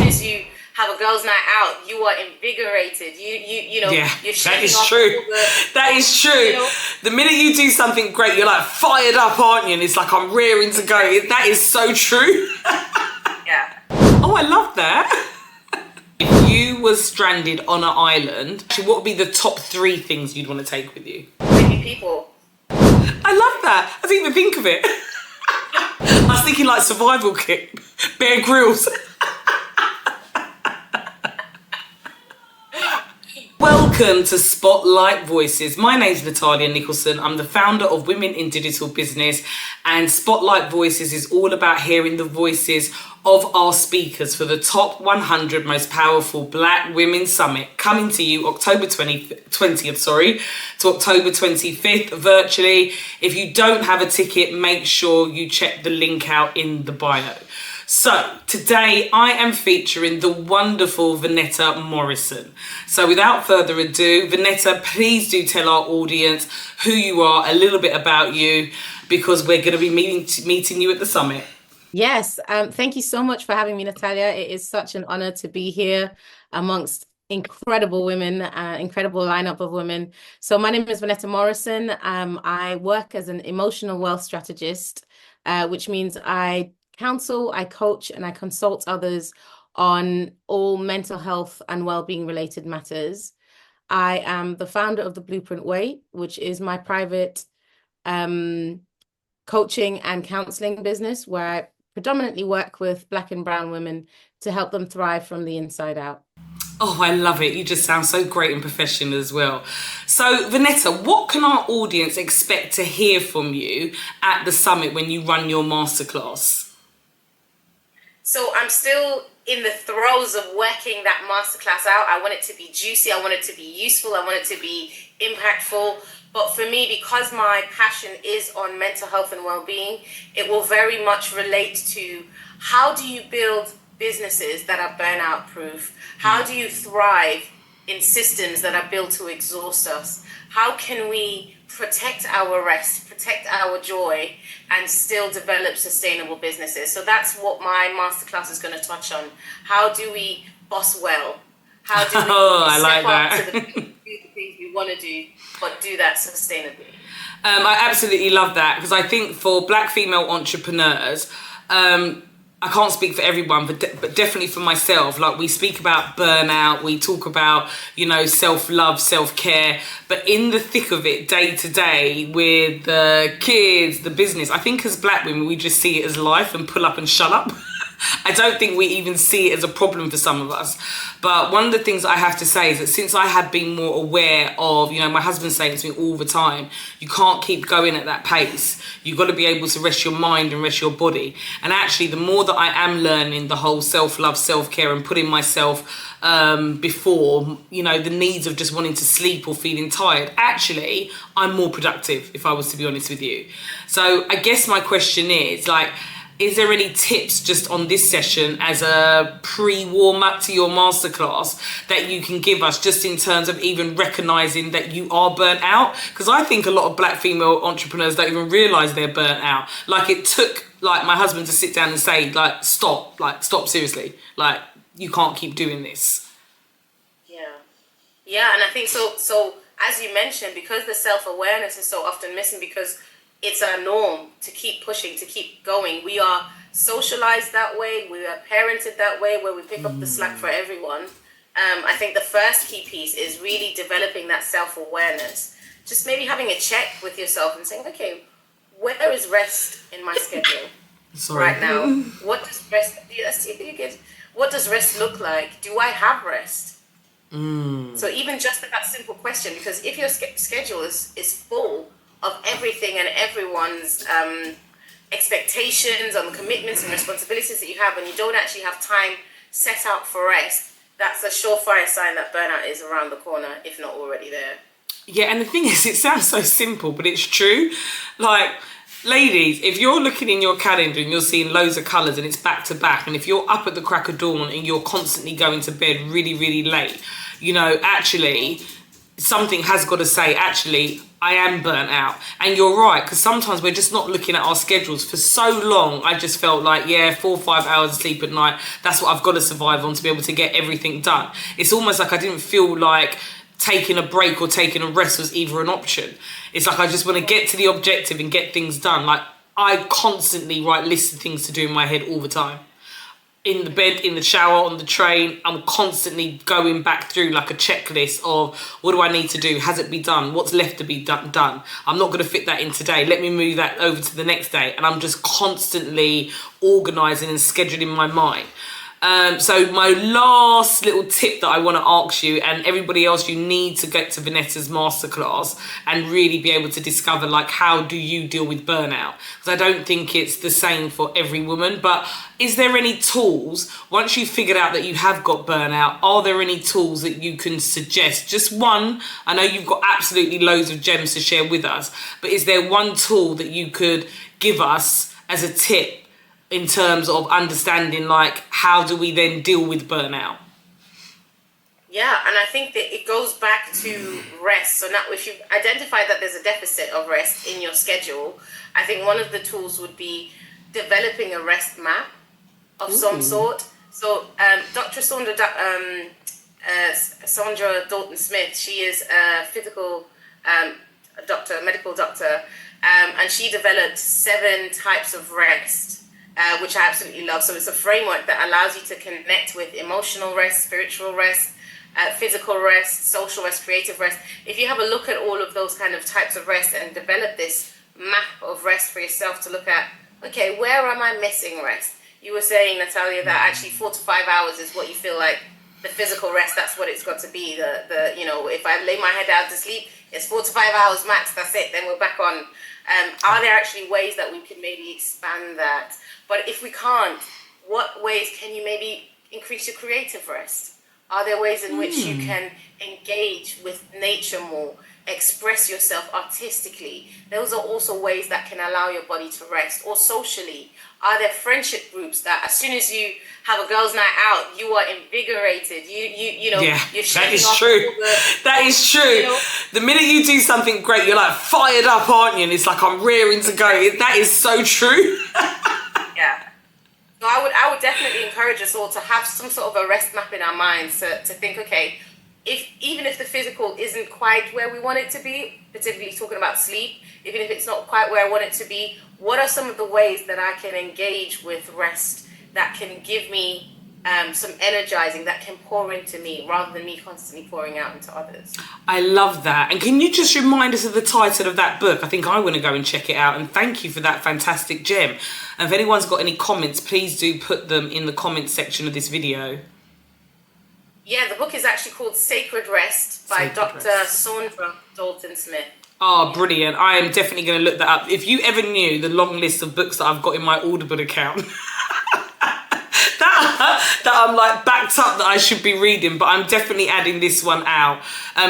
as you have a girls' night out, you are invigorated. You know, Yeah, you're that is off true. all the, That is true. you know. The minute you do something great, you're like fired up, aren't you? And it's like, I'm rearing to go. That is so true. Yeah. Oh, I love that. If you were stranded on an island, what would be the top 3 things you'd want to take with you? Maybe people. I love that. I didn't even think of it. I was thinking like survival kit, Bear Grylls. Welcome to Spotlight Voices. My name's Natalia Nicholson. I'm the founder of Women in Digital Business, and Spotlight Voices is all about hearing the voices of our speakers for the top 100 most powerful Black Women Summit, coming to you October 20th to October 25th virtually. If you don't have a ticket, make sure you check the link out in the bio. So today I am featuring the wonderful Vanetta Morrison. So without further ado, Vanetta, please do tell our audience who you are, a little bit about you, because we're going to be meeting you at the summit. Yes, thank you so much for having me, Natalia. It is such an honor to be here amongst incredible women, incredible lineup of women. So my name is Vanetta Morrison. I work as an emotional wealth strategist, which means I counsel, I coach, and I consult others on all mental health and well-being related matters. I am the founder of the Blueprint Way, which is my private coaching and counseling business, where I predominantly work with Black and brown women to help them thrive from the inside out. Oh, I love it. You just sound so great and professional as well. So, Vanetta, what can our audience expect to hear from you at the summit when you run your masterclass? So I'm still in the throes of working that masterclass out. I want it to be juicy. I want it to be useful. I want it to be impactful. But for me, because my passion is on mental health and well-being, it will very much relate to how do you build businesses that are burnout proof? How do you thrive in systems that are built to exhaust us? How can we protect our rest, protect our joy, and still develop sustainable businesses? So that's what my masterclass is going to touch on. How do we boss well? How do we step up to do the things we want to do, but do that sustainably? I absolutely love that, because I think for Black female entrepreneurs, I can't speak for everyone, but definitely for myself, like we speak about burnout, we talk about, you know, self-love, self-care, but in the thick of it, day to day, with the kids, the business, I think as Black women, we just see it as life and pull up and shut up. I don't think we even see it as a problem for some of us. But one of the things I have to say is that since I have been more aware of, you know, my husband saying to me all the time, you can't keep going at that pace. You've got to be able to rest your mind and rest your body. And actually, the more that I am learning the whole self-love, self-care, and putting myself before, you know, the needs of just wanting to sleep or feeling tired, actually, I'm more productive, if I was to be honest with you. So I guess my question is, like, is there any tips just on this session as a pre-warm-up to your masterclass that you can give us just in terms of even recognising that you are burnt out? Because I think a lot of Black female entrepreneurs don't even realise they're burnt out. Like, it took, like, my husband to sit down and say, like, stop seriously. Like, you can't keep doing this. Yeah, and I think so as you mentioned, because the self-awareness is so often missing, because it's our norm to keep pushing, to keep going. We are socialized that way. We are parented that way, where we pick up the slack for everyone. I think the first key piece is really developing that self-awareness. Just maybe having a check with yourself and saying, okay, where is rest in my schedule right now? What does rest, what does rest look like? Do I have rest? So even just that simple question, because if your schedule is full of everything and everyone's expectations on the commitments and responsibilities that you have, and you don't actually have time set out for rest, that's a surefire sign that burnout is around the corner, if not already there. Yeah, and the thing is, it sounds so simple, but it's true. Like, ladies, if you're looking in your calendar and you're seeing loads of colours and it's back to back, and if you're up at the crack of dawn and you're constantly going to bed really, really late, you know, actually, something has got to say, actually, I am burnt out. And you're right, because sometimes we're just not looking at our schedules. For so long, I just felt like, 4 or 5 hours of sleep at night, that's what I've got to survive on to be able to get everything done. It's almost like I didn't feel like taking a break or taking a rest was either an option. It's like I just want to get to the objective and get things done. Like, I constantly write lists of things to do in my head all the time. In the bed, in the shower, on the train, I'm constantly going back through like a checklist of what do I need to do? Has it been done? What's left to be done? I'm not going to fit that in today. Let me move that over to the next day. And I'm just constantly organising and scheduling my mind. So my last little tip that I want to ask you, and everybody else, you need to get to Vanetta's masterclass and really be able to discover, like, how do you deal with burnout? Because I don't think it's the same for every woman. But is there any tools, once you've figured out that you have got burnout, are there any tools that you can suggest? Just one. I know you've got absolutely loads of gems to share with us, but is there one tool that you could give us as a tip in terms of understanding, like, how do we then deal with burnout? Yeah, and I think that it goes back to rest. So now if you've identified that there's a deficit of rest in your schedule, I think one of the tools would be developing a rest map of some sort. So Dr. Sandra Dalton-Smith, she is a physical doctor, medical doctor, and she developed 7 types of rest, which I absolutely love. So it's a framework that allows you to connect with emotional rest, spiritual rest, physical rest, social rest, creative rest. If you have a look at all of those kind of types of rest and develop this map of rest for yourself to look at, okay, where am I missing rest? You were saying, Natalia, that actually 4 to 5 hours is what you feel like the physical rest, that's what it's got to be. The if I lay my head down to sleep, it's 4 to 5 hours max, that's it, then we're back on. Are there actually ways that we can maybe expand that? But if we can't, what ways can you maybe increase your creative rest? Are there ways in which you can engage with nature more, express yourself artistically? Those are also ways that can allow your body to rest. Or socially, are there friendship groups that as soon as you have a girls' night out, you are invigorated? You're that is true. That is true. The minute you do something great, you're like fired up, aren't you? And it's like, I'm rearing to go. That is so true. Yeah. So I would definitely encourage us all to have some sort of a rest map in our minds to think, okay, even if the physical isn't quite where we want it to be, particularly talking about sleep, even if it's not quite where I want it to be, what are some of the ways that I can engage with rest that can give me some energizing, that can pour into me rather than me constantly pouring out into others? I love that. And can you just remind us of the title of that book? I think I want to go and check it out. And thank you for that fantastic gem. And if anyone's got any comments, please do put them in the comments section of this video. Yeah, the book is actually called Sacred Rest by Dr. Sandra Dalton-Smith. Oh, brilliant. I am definitely going to look that up. If you ever knew the long list of books that I've got in my Audible account, that I'm like backed up that I should be reading, but I'm definitely adding this one out.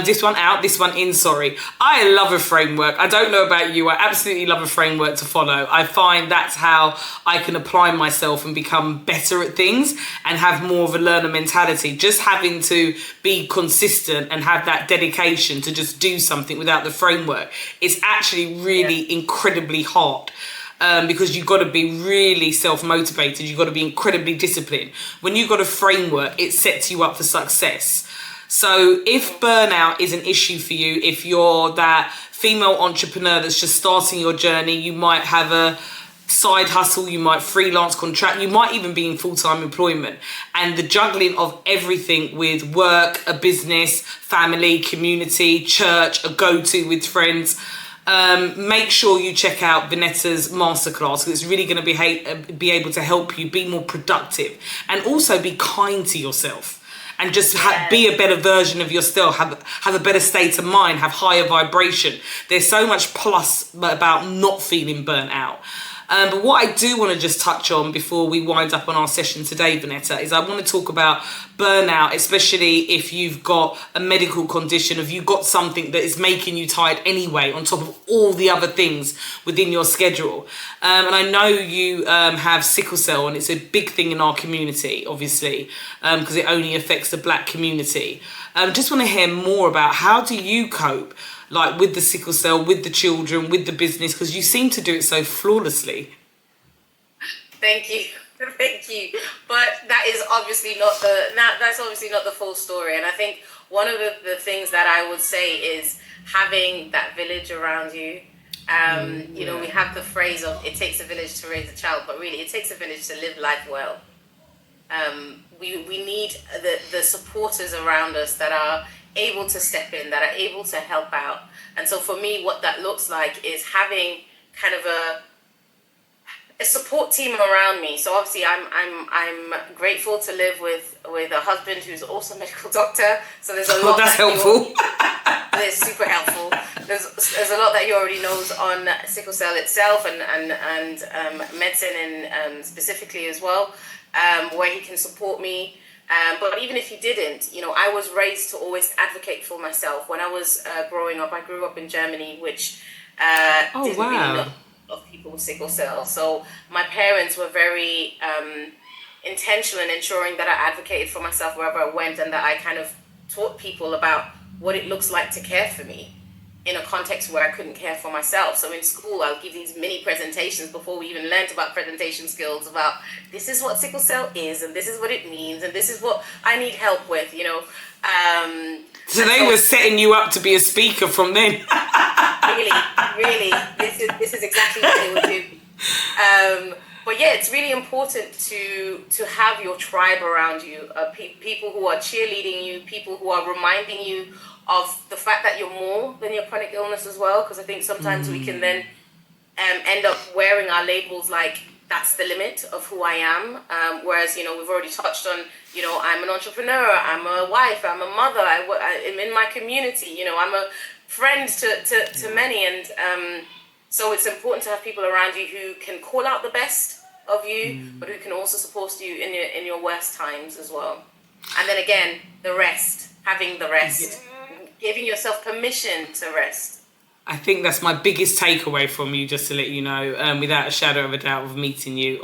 This one in, sorry. I love a framework. I don't know about you. I absolutely love a framework to follow. I find that's how I can apply myself and become better at things and have more of a learner mentality. Just having to be consistent and have that dedication to just do something without the framework, it's actually really incredibly hard. Because you've got to be really self-motivated. You've got to be incredibly disciplined. When you've got a framework, it sets you up for success. So if burnout is an issue for you, if you're that female entrepreneur that's just starting your journey, you might have a side hustle, you might freelance contract, you might even be in full-time employment. And the juggling of everything with work, a business, family, community, church, a go-to with friends, make sure you check out Vanetta's masterclass, because it's really going to be able to help you be more productive and also be kind to yourself and just be a better version of yourself, have a better state of mind, have higher vibration. There's so much plus about not feeling burnt out. But what I do want to just touch on before we wind up on our session today, Vanetta, is I want to talk about burnout, especially if you've got a medical condition, if you've got something that is making you tired anyway, on top of all the other things within your schedule. And I know you have sickle cell, and it's a big thing in our community, obviously, because it only affects the Black community. Just want to hear more about how do you cope, like with the sickle cell, with the children, with the business, because you seem to do it so flawlessly. Thank you. Thank you. But that's obviously not the full story. And I think one of the things that I would say is having that village around you. You know, we have the phrase of it takes a village to raise a child, but really it takes a village to live life well. We need the supporters around us that are able to step in, that are able to help out. And so for me, what that looks like is having kind of a support team around me. So obviously I'm grateful to live with a husband who's also a medical doctor. So there's a lot that's helpful. It's super helpful. There's a lot that he already knows on sickle cell itself and medicine and specifically as well, where he can support me. But even if he didn't, you know, I was raised to always advocate for myself. When I was growing up, I grew up in Germany, which didn't really know of people with sickle cell. So my parents were very intentional in ensuring that I advocated for myself wherever I went, and that I kind of taught people about what it looks like to care for me in a context where I couldn't care for myself. So in school, I'll give these mini presentations before we even learned about presentation skills about this is what sickle cell is, and this is what it means, and this is what I need help with, you know. So they were setting you up to be a speaker from then. Really, this is exactly what they would do. But yeah, it's really important to have your tribe around you, people who are cheerleading you, people who are reminding you of the fact that you're more than your chronic illness as well. Because I think sometimes we can then end up wearing our labels like that's the limit of who I am. Whereas, you know, we've already touched on, you know, I'm an entrepreneur, I'm a wife, I'm a mother, I'm in my community, you know, I'm a friend to many. And so it's important to have people around you who can call out the best of you, but who can also support you in your worst times as well. And then again, having the rest, giving yourself permission to rest. I think that's my biggest takeaway from you, just to let you know, without a shadow of a doubt of meeting you,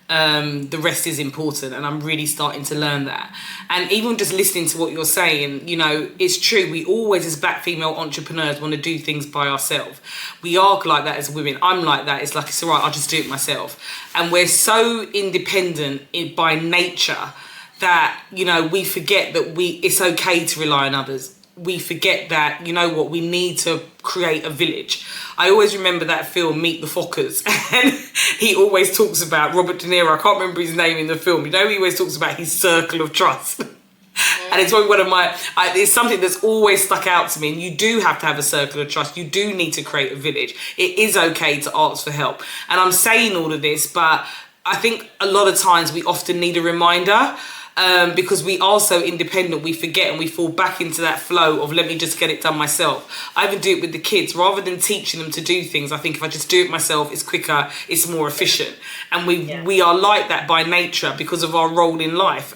the rest is important, and I'm really starting to learn that. And even just listening to what you're saying, you know, it's true. We always, as Black female entrepreneurs, want to do things by ourselves. We are like that as women. I'm like that. It's like, it's all right, I'll just do it myself. And we're so independent by nature that, you know, we forget that it's okay to rely on others. We forget that, you know what, we need to create a village. I always remember that film, Meet the Fockers, and he always talks about Robert De Niro, I can't remember his name in the film, you know, he always talks about his circle of trust. And it's one of my, it's something that's always stuck out to me. And you do have to have a circle of trust. You do need to create a village. It is okay to ask for help. And I'm saying all of this, but I think a lot of times we often need a reminder. Because we are so independent, we forget and we fall back into that flow of let me just get it done myself. I even do it with the kids. Rather than teaching them to do things, I think if I just do it myself, it's quicker, it's more efficient. And we are like that by nature because of our role in life.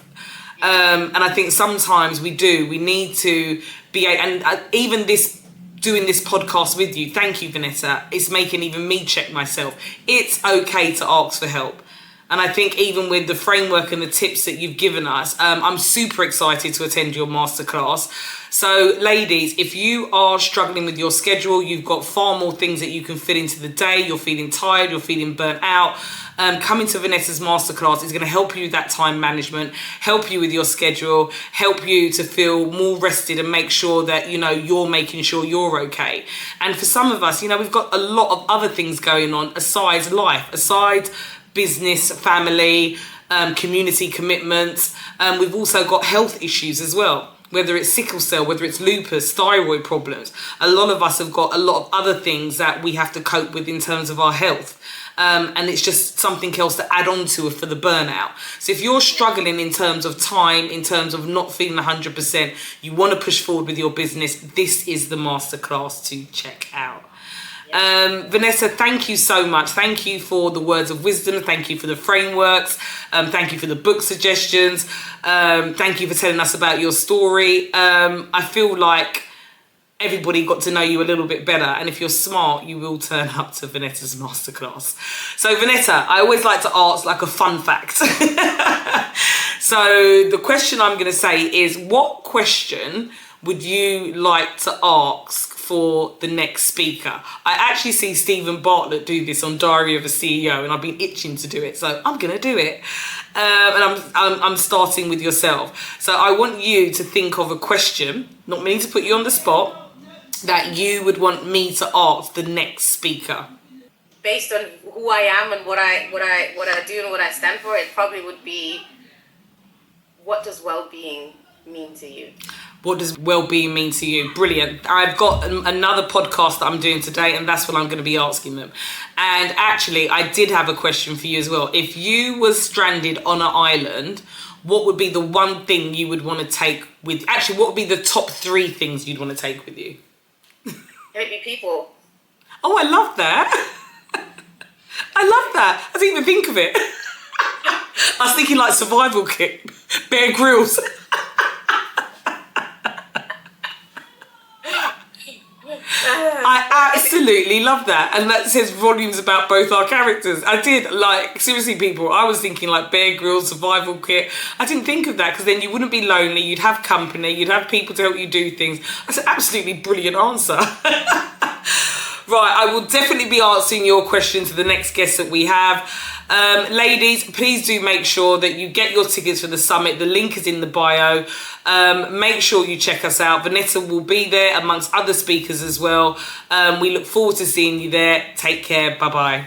And I think sometimes we need to be, and even doing this podcast with you, thank you, Vanetta, it's making even me check myself. It's okay to ask for help. And I think even with the framework and the tips that you've given us, I'm super excited to attend your masterclass. So ladies, if you are struggling with your schedule, you've got far more things that you can fit into the day, you're feeling tired, you're feeling burnt out, coming to Vanetta's masterclass is going to help you with that time management, help you with your schedule, help you to feel more rested and make sure that, you know, you're making sure you're okay. And for some of us, you know, we've got a lot of other things going on aside life, aside business, family, community commitments. We've also got health issues as well, whether it's sickle cell, whether it's lupus, thyroid problems. A lot of us have got a lot of other things that we have to cope with in terms of our health. And it's just something else to add on to for the burnout. So if you're struggling in terms of time, in terms of not feeling 100%, you want to push forward with your business, this is the masterclass to check out. Vanessa, thank you so much. Thank you for the words of wisdom. Thank you for the frameworks. Thank you for the book suggestions. Thank you for telling us about your story. I feel like everybody got to know you a little bit better, and if you're smart, you will turn up to Vanetta's masterclass. So Vanetta, I always like to ask like a fun fact. So the question I'm going to say is, what question would you like to ask for the next speaker? I actually see Stephen Bartlett do this on Diary of a CEO, and I've been itching to do it, so I'm gonna do it. And I'm starting with yourself. So I want you to think of a question, not meaning to put you on the spot, that you would want me to ask the next speaker. Based on who I am and what I do and what I stand for, it probably would be, what does well-being mean to you? What does well-being mean to you? Brilliant. I've got another podcast that I'm doing today, and that's what I'm going to be asking them. And actually, I did have a question for you as well. If you were stranded on an island, what would be the one thing you would want to take with... Actually, what would be the top 3 things you'd want to take with you? It'd be people. Oh, I love that. I love that. I didn't even think of it. I was thinking like survival kit, Bear Grylls. I absolutely love that, and that says volumes about both our characters. I did, like, seriously, people, I was thinking like Bear Grylls, survival kit. I didn't think of that, because then you wouldn't be lonely, you'd have company, you'd have people to help you do things. That's an absolutely brilliant answer. Right, I will definitely be answering your question to the next guest that we have. Ladies, please do make sure that you get your tickets for the summit. The link is in the bio. Make sure you check us out. Vanetta will be there amongst other speakers as well. We look forward to seeing you there. Take care. Bye-bye.